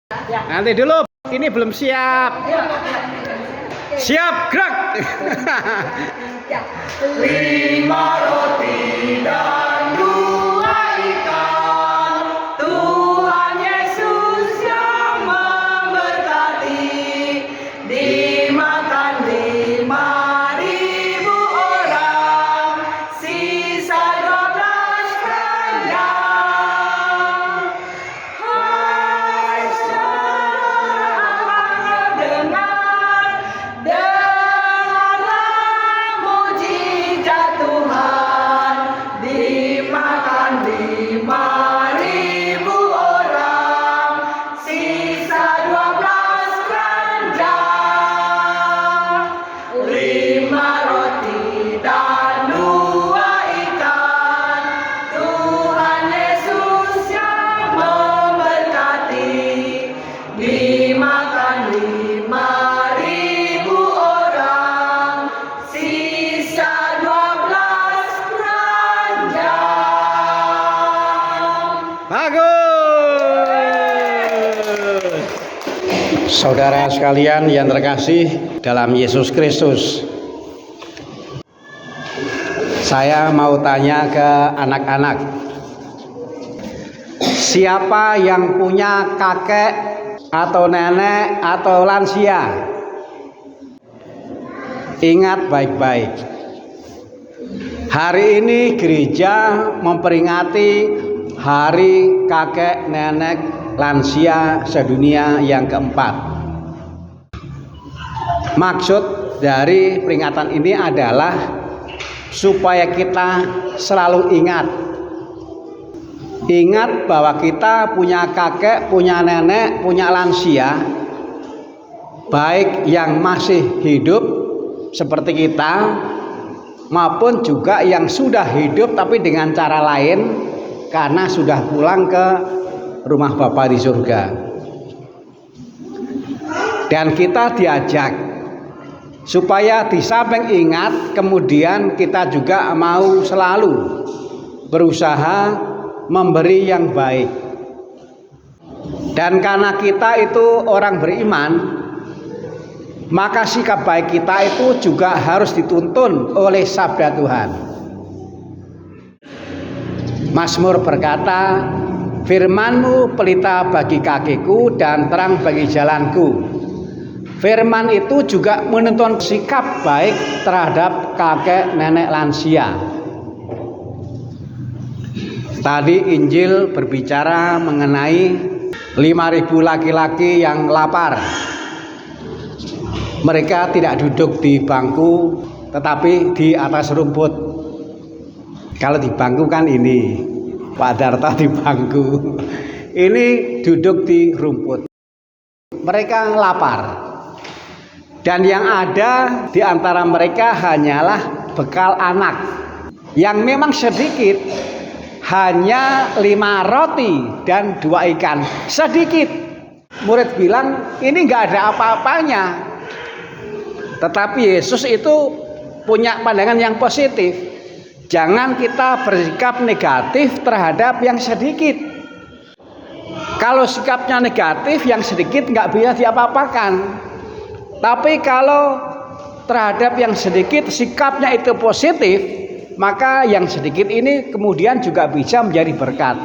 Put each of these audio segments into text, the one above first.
Nanti dulu, ini belum siap. Siap, gerak. 5 roti dan 2 ikan, Tuhan Yesus yang memberkati. Dimakan 5.000 orang, sisa 12 kenyang. Hai saudara, dengarlah mujizat Tuhan. Dimakan 5.000 orang, sisa 12 keranjang. 5 roti dan 2 ikan, Tuhan Yesus yang memberkati. Dimakan 5.000 orang, sisa 12 keranjang. Bagus. Saudara sekalian yang terkasih dalam Yesus Kristus, saya mau tanya ke anak-anak, siapa yang punya kakek atau nenek atau lansia? Ingat baik-baik, hari ini gereja memperingati hari kakek nenek lansia sedunia yang keempat. Maksud dari peringatan ini adalah supaya kita selalu ingat bahwa kita punya kakek, punya nenek, punya lansia, baik yang masih hidup seperti kita maupun juga yang sudah hidup tapi dengan cara lain karena sudah pulang ke rumah Bapa di surga. Dan kita diajak supaya di samping ingat, kemudian kita juga mau selalu berusaha memberi yang baik. Dan karena kita itu orang beriman, maka sikap baik kita itu juga harus dituntun oleh sabda Tuhan. Mazmur berkata, firman-Mu pelita bagi kakiku dan terang bagi jalanku. Firman itu juga menuntun sikap baik terhadap kakek nenek lansia. Tadi Injil berbicara mengenai 5.000 laki-laki yang lapar. Mereka tidak duduk di bangku tetapi di atas rumput. Kalau di bangku kan ini Pak Darto di bangku, ini duduk di rumput. Mereka lapar, dan yang ada di antara mereka hanyalah bekal anak yang memang sedikit, hanya 5 roti dan 2 ikan. Sedikit. Murid bilang ini nggak ada apa-apanya. Tetapi Yesus itu punya pandangan yang positif. Jangan kita bersikap negatif terhadap yang sedikit. Kalau sikapnya negatif, yang sedikit nggak bisa diapa-apakan. Tapi kalau terhadap yang sedikit sikapnya itu positif, maka yang sedikit ini kemudian juga bisa menjadi berkat.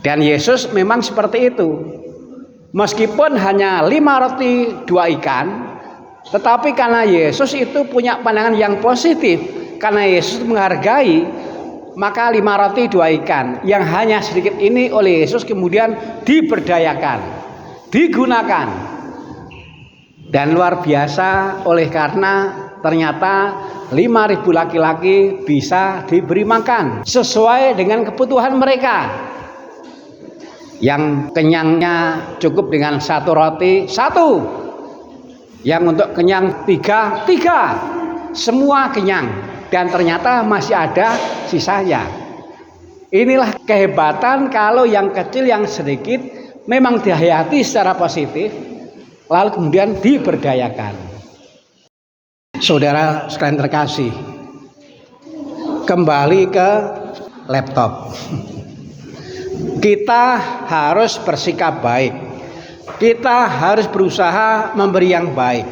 Dan Yesus memang seperti itu. Meskipun hanya 5 roti 2 ikan, tetapi karena Yesus itu punya pandangan yang positif, karena Yesus menghargai, maka 5 roti 2 ikan yang hanya sedikit ini oleh Yesus kemudian diberdayakan, digunakan. Dan luar biasa oleh karena ternyata 5.000 laki-laki bisa diberi makan sesuai dengan kebutuhan mereka. Yang kenyangnya cukup dengan 1 roti 1. Yang untuk kenyang 3, semua kenyang, dan ternyata masih ada sisanya. Inilah kehebatan kalau yang kecil, yang sedikit memang dihayati secara positif, lalu kemudian diberdayakan. Saudara sekalian terkasih, kembali ke laptop. kita harus bersikap baik. Kita harus berusaha memberi yang baik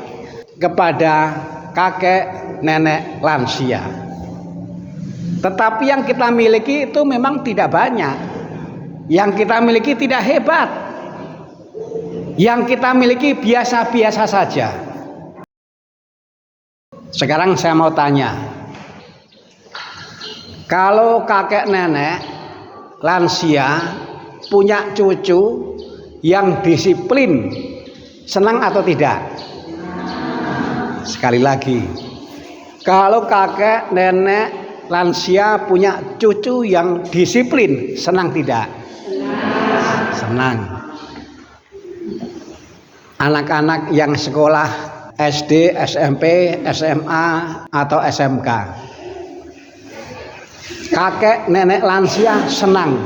kepada kakek, nenek, lansia. Tetapi yang kita miliki itu memang tidak banyak. Yang kita miliki tidak hebat. Yang kita miliki biasa-biasa saja. Sekarang saya mau tanya, kalau kakek nenek lansia punya cucu yang disiplin, senang atau tidak? Sekali lagi, kalau kakek nenek lansia punya cucu yang disiplin, senang tidak? Senang. Anak-anak yang sekolah SD, SMP, SMA, atau SMK, kakek nenek lansia senang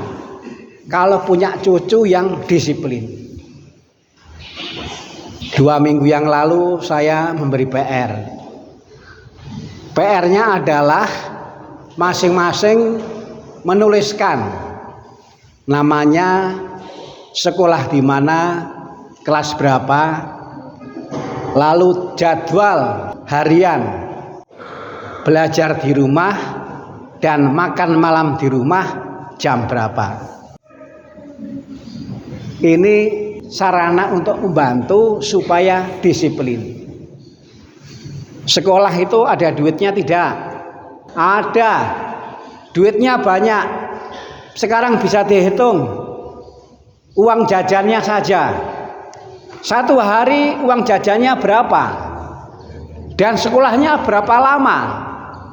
kalau punya cucu yang disiplin. 2 minggu yang lalu saya memberi PR. PR-nya adalah masing-masing menuliskan namanya, sekolah di mana, kelas berapa, lalu jadwal harian belajar di rumah dan makan malam di rumah jam berapa. Ini sarana untuk membantu supaya disiplin. Sekolah itu ada duitnya tidak? Ada. Duitnya banyak. Sekarang bisa dihitung uang jajannya saja. 1 hari uang jajannya berapa? Dan sekolahnya berapa lama?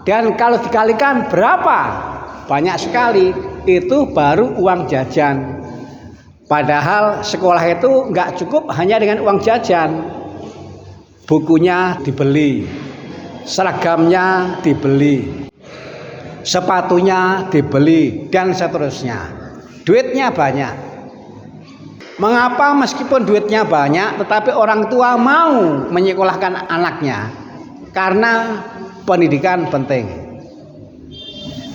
Dan kalau dikalikan berapa? Banyak sekali. Itu baru uang jajan. Padahal sekolah itu nggak cukup hanya dengan uang jajan. Bukunya dibeli, seragamnya dibeli, sepatunya dibeli, dan seterusnya. Duitnya banyak. Mengapa meskipun duitnya banyak tetapi orang tua mau menyekolahkan anaknya? Karena pendidikan penting.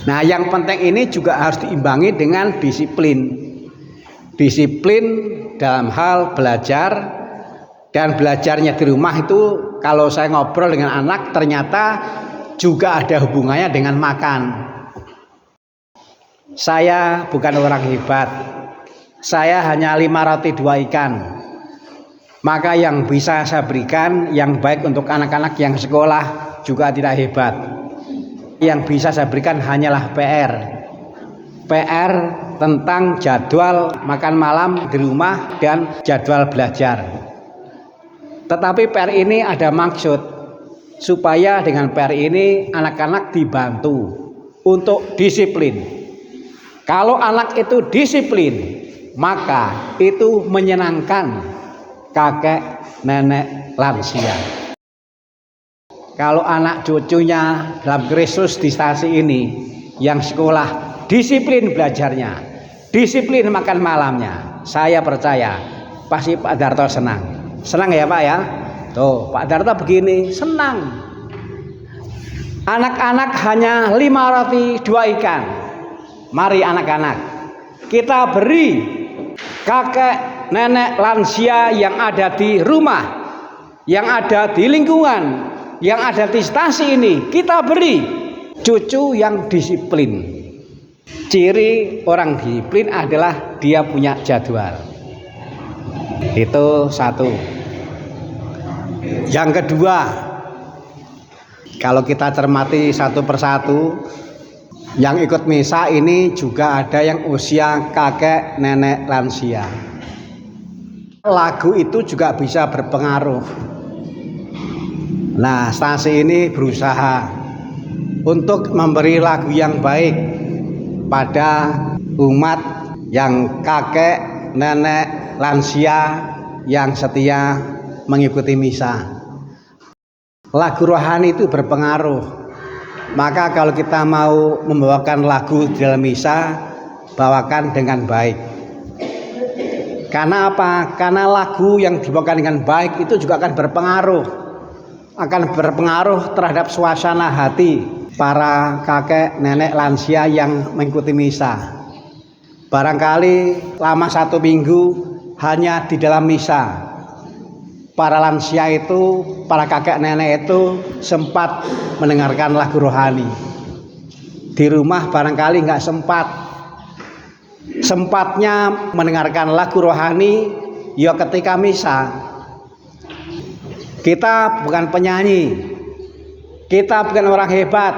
Nah, yang penting ini juga harus diimbangi dengan disiplin. Disiplin dalam hal belajar, dan belajarnya di rumah itu kalau saya ngobrol dengan anak ternyata juga ada hubungannya dengan makan. Saya bukan orang hebat. Saya hanya 5 roti 2 ikan. Maka yang bisa saya berikan yang baik untuk anak-anak yang sekolah juga tidak hebat. Yang bisa saya berikan hanyalah PR. PR tentang jadwal makan malam di rumah dan jadwal belajar. Tetapi PR ini ada maksud supaya dengan PR ini anak-anak dibantu untuk disiplin. Kalau anak itu disiplin, maka itu menyenangkan kakek nenek lansia. Kalau anak cucunya dalam Kristus di stasi ini yang sekolah disiplin belajarnya, disiplin makan malamnya, saya percaya pasti Pak Darto senang. Senang ya Pak ya? Tuh Pak Darto begini senang. Anak-anak hanya 5 roti 2 ikan. Mari anak-anak kita beri kakek nenek lansia yang ada di rumah, yang ada di lingkungan, yang ada di stasi ini, kita beri cucu yang disiplin. Ciri orang disiplin adalah dia punya jadwal. Itu satu. Yang kedua, kalau kita cermati satu persatu, yang ikut misa ini juga ada yang usia kakek nenek lansia. Lagu itu juga bisa berpengaruh. Nah, stasi ini berusaha untuk memberi lagu yang baik pada umat yang kakek nenek lansia yang setia mengikuti misa. Lagu rohani itu berpengaruh. Maka kalau kita mau membawakan lagu di dalam misa, bawakan dengan baik. Karena apa? Karena lagu yang dibawakan dengan baik itu juga akan berpengaruh. Akan berpengaruh terhadap suasana hati para kakek nenek lansia yang mengikuti misa. Barangkali lama 1 minggu hanya di dalam misa, para lansia itu, para kakek nenek itu sempat mendengarkan lagu rohani. Di rumah barangkali nggak sempat. Sempatnya mendengarkan lagu rohani ya ketika misa. Kita bukan penyanyi, kita bukan orang hebat,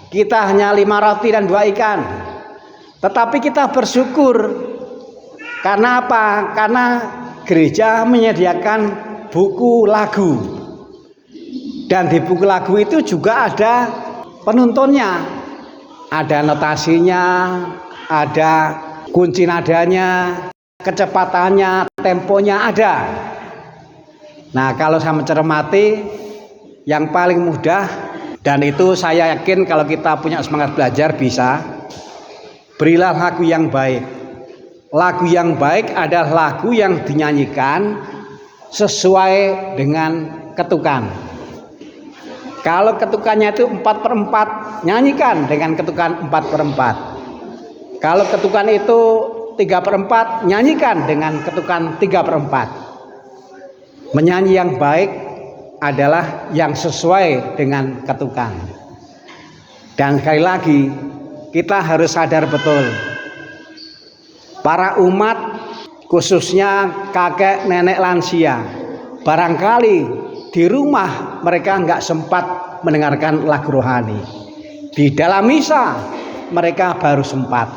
kita hanya 5 roti dan 2 ikan. Tetapi kita bersyukur. Karena apa? Karena gereja menyediakan buku lagu. Dan di buku lagu itu juga ada penuntunnya. Ada notasinya, ada kunci nadanya, kecepatannya, temponya ada. Nah, kalau saya mencermati, yang paling mudah, dan itu saya yakin kalau kita punya semangat belajar bisa, berilah lagu yang baik. Lagu yang baik adalah lagu yang dinyanyikan sesuai dengan ketukan. Kalau ketukannya itu 4/4, nyanyikan dengan ketukan 4/4. Kalau ketukan itu 3/4, nyanyikan dengan ketukan 3/4. Menyanyi yang baik adalah yang sesuai dengan ketukan. Dan sekali lagi, kita harus sadar betul, para umat khususnya kakek nenek lansia, barangkali di rumah mereka nggak sempat mendengarkan lagu rohani. Di dalam misa mereka baru sempat.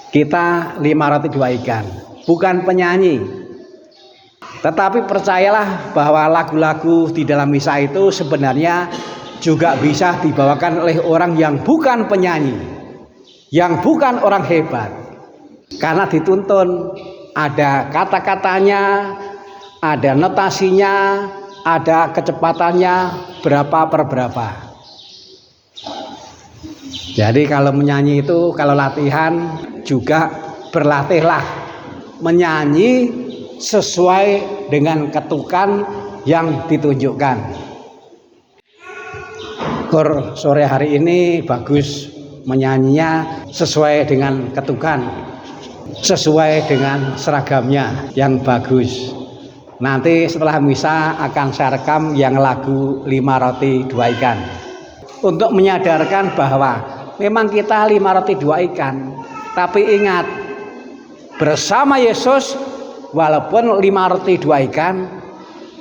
Kita 5 roti 2 ikan, bukan penyanyi. Tetapi percayalah bahwa lagu-lagu di dalam misa itu sebenarnya juga bisa dibawakan oleh orang yang bukan penyanyi, yang bukan orang hebat. Karena dituntun, ada kata-katanya, ada notasinya, ada kecepatannya berapa per berapa. Jadi kalau menyanyi itu, kalau latihan juga berlatihlah menyanyi sesuai dengan ketukan yang ditunjukkan. Kor sore hari ini bagus menyanyinya sesuai dengan ketukan, sesuai dengan seragamnya yang bagus. Nanti setelah misa akan saya rekam yang lagu 5 roti 2 ikan untuk menyadarkan bahwa memang kita 5 roti 2 ikan, tapi ingat, bersama Yesus walaupun 5 roti 2 ikan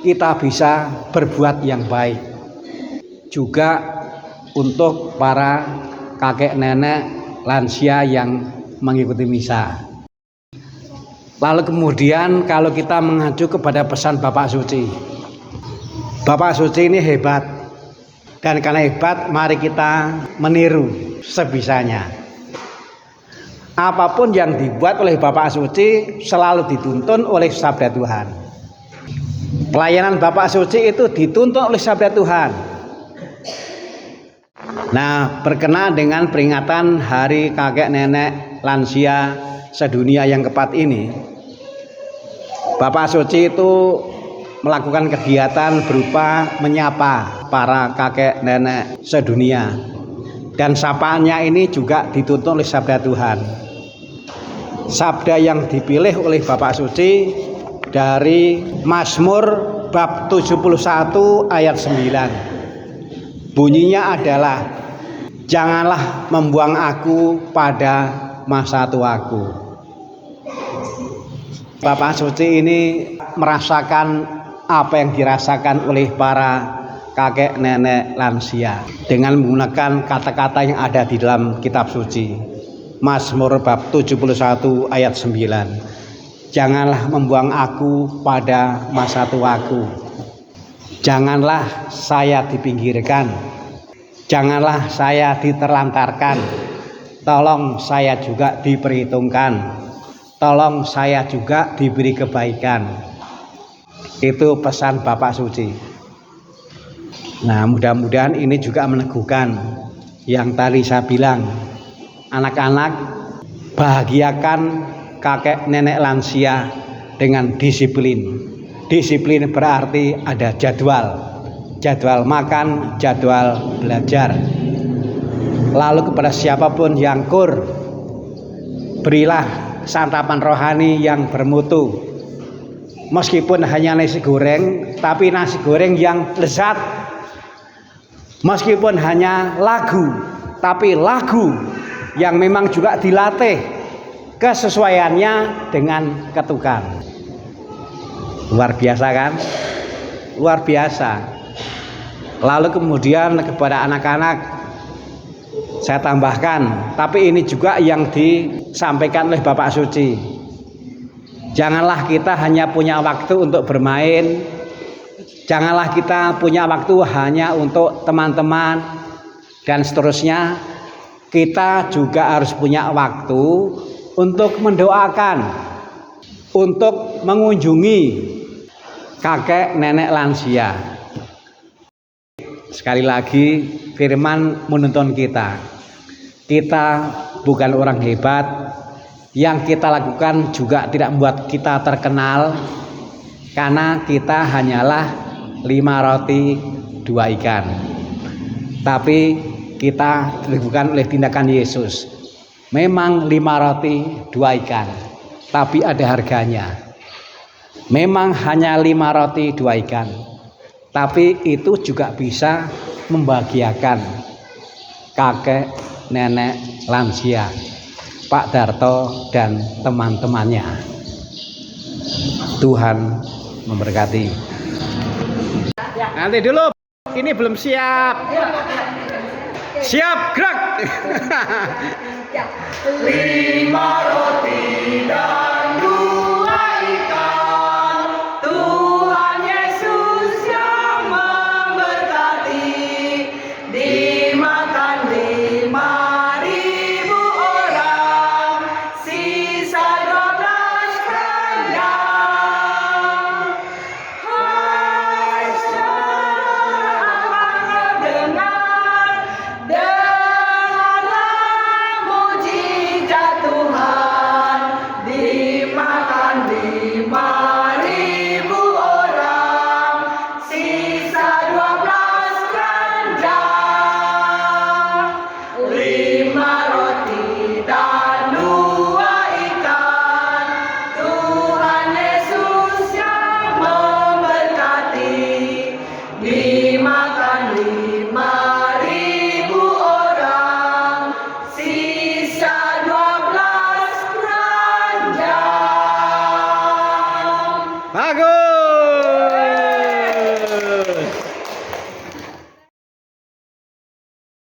kita bisa berbuat yang baik. Juga untuk para kakek nenek lansia yang mengikuti misa. Lalu kemudian kalau kita mengacu kepada pesan Bapak Suci, Bapak Suci ini hebat, dan karena hebat mari kita meniru sebisanya. Apapun yang dibuat oleh Bapak Suci selalu dituntun oleh sabda Tuhan. Pelayanan Bapak Suci itu dituntun oleh sabda Tuhan. Nah, berkenaan dengan peringatan Hari Kakek Nenek Lansia Sedunia yang keempat ini, Bapak Suci itu melakukan kegiatan berupa menyapa para kakek nenek sedunia, dan sapaannya ini juga dituntun oleh sabda Tuhan. Sabda yang dipilih oleh Bapak Suci dari Mazmur bab 71 ayat 9. Bunyinya adalah, janganlah membuang aku pada masa tuaku. Bapak Suci ini merasakan apa yang dirasakan oleh para kakek nenek lansia dengan menggunakan kata-kata yang ada di dalam kitab suci. Mazmur bab 71 ayat 9. Janganlah membuang aku pada masa tuaku. Janganlah saya dipinggirkan. Janganlah saya diterlantarkan. Tolong saya juga diperhitungkan. Tolong saya juga diberi kebaikan. Itu pesan Bapak Suci. Nah, mudah-mudahan ini juga meneguhkan yang tadi saya bilang. Anak-anak, bahagiakan kakek nenek lansia dengan disiplin. Disiplin berarti ada jadwal. Jadwal makan, jadwal belajar. Lalu kepada siapapun yang kur, berilah santapan rohani yang bermutu. Meskipun hanya nasi goreng, tapi nasi goreng yang lezat. Meskipun hanya lagu, tapi lagu yang memang juga dilatih kesesuaiannya dengan ketukan. Luar biasa kan? Luar biasa. Lalu kemudian kepada anak-anak saya tambahkan, tapi ini juga yang disampaikan oleh Bapak Suci. Janganlah kita hanya punya waktu untuk bermain. Janganlah kita punya waktu hanya untuk teman-teman dan seterusnya. Kita juga harus punya waktu untuk mendoakan, untuk mengunjungi kakek nenek lansia. Sekali lagi firman menuntun kita. Kita bukan orang hebat. Yang kita lakukan juga tidak membuat kita terkenal, karena kita hanyalah 5 roti 2 ikan. Tapi kita diberikan oleh tindakan Yesus. Memang 5 roti 2 ikan, tapi ada harganya. Memang hanya 5 roti 2 ikan, tapi itu juga bisa membahagiakan kakek nenek lansia, Pak Darto dan teman-temannya. Tuhan memberkati. Nanti dulu, ini belum siap. Siap, gerak. 5 roti dan